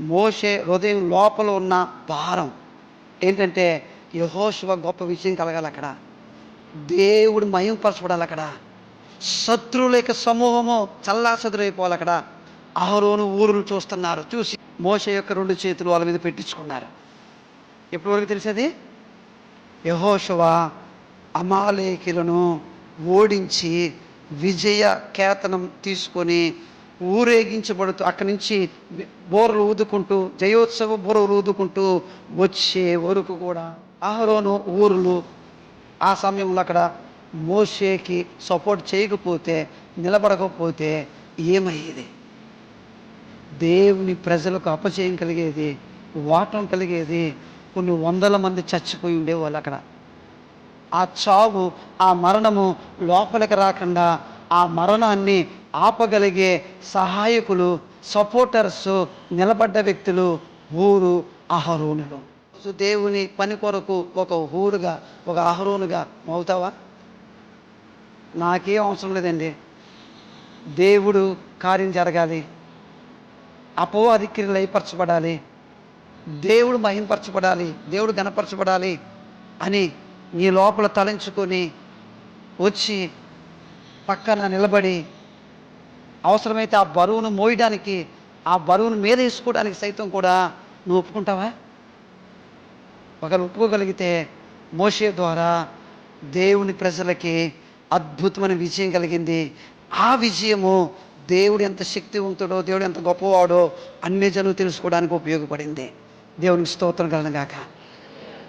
మోషే హృదయం లోపల ఉన్న భారం ఏంటంటే యెహోషువ గొప్ప విజయం కలగాలి అక్కడ, దేవుడు మహింపరచబడాలి అక్కడ, శత్రువుల యొక్క సమూహము చల్లాచెదురైపోవాలి అక్కడ. అహరోను ఊరును చూస్తున్నారు, చూసి మోషే యొక్క 2 చేతులు వాళ్ళ మీద పెట్టించుకున్నారు. ఎప్పటి వరకు తెలిసేది? యెహోషువ అమాలేకీయులను ఓడించి విజయ కేతనం తీసుకొని ఊరేగించబడుతూ అక్కడి నుంచి బోరలు ఊదుకుంటూ జయోత్సవ బోరలు ఊదుకుంటూ వచ్చే వరకు కూడా అహరోను ఊరులు ఆ సమయంలో అక్కడ మోషేకి సపోర్ట్ చేయకపోతే, నిలబడకపోతే ఏమయ్యేది? దేవుని ప్రజలకు అపజయం కలిగేది, వాటం కలిగేది. కొన్ని వందల మంది చచ్చిపోయి ఉండేవాళ్ళు అక్కడ. ఆ చావు, ఆ మరణము లోపలికి రాకుండా ఆ మరణాన్ని ఆపగలిగే సహాయకులు, సపోర్టర్స్, నిలబడ్డ వ్యక్తులు ఊరు అహరోనులు. దేవుని పని కొరకు ఒక ఊరుగా, ఒక అహరోనుగా అవుతావా? నాకేం అవసరం లేదండి, దేవుడు కార్యం జరగాలి, అపవాది క్రియలు లయపరచబడాలి, దేవుడు మహింపరచబడాలి, దేవుడు గణపరచబడాలి అని నీ లోపల తలంచుకొని వచ్చి పక్కన నిలబడి అవసరమైతే ఆ బరువును మోయడానికి, ఆ బరువును మీద వేసుకోవడానికి సైతం కూడా నువ్వు ఒప్పుకుంటావా? ఒకరు ఒప్పుకోగలిగితే మోషే ద్వారా దేవుని ప్రజలకి అద్భుతమైన విజయం కలిగింది. ఆ విజయము దేవుడు ఎంత శక్తివంతుడో, దేవుడు ఎంత గొప్పవాడో అన్ని జనులు తెలుసుకోవడానికి ఉపయోగపడింది. దేవునికి స్తోత్రం కలుగును గాక.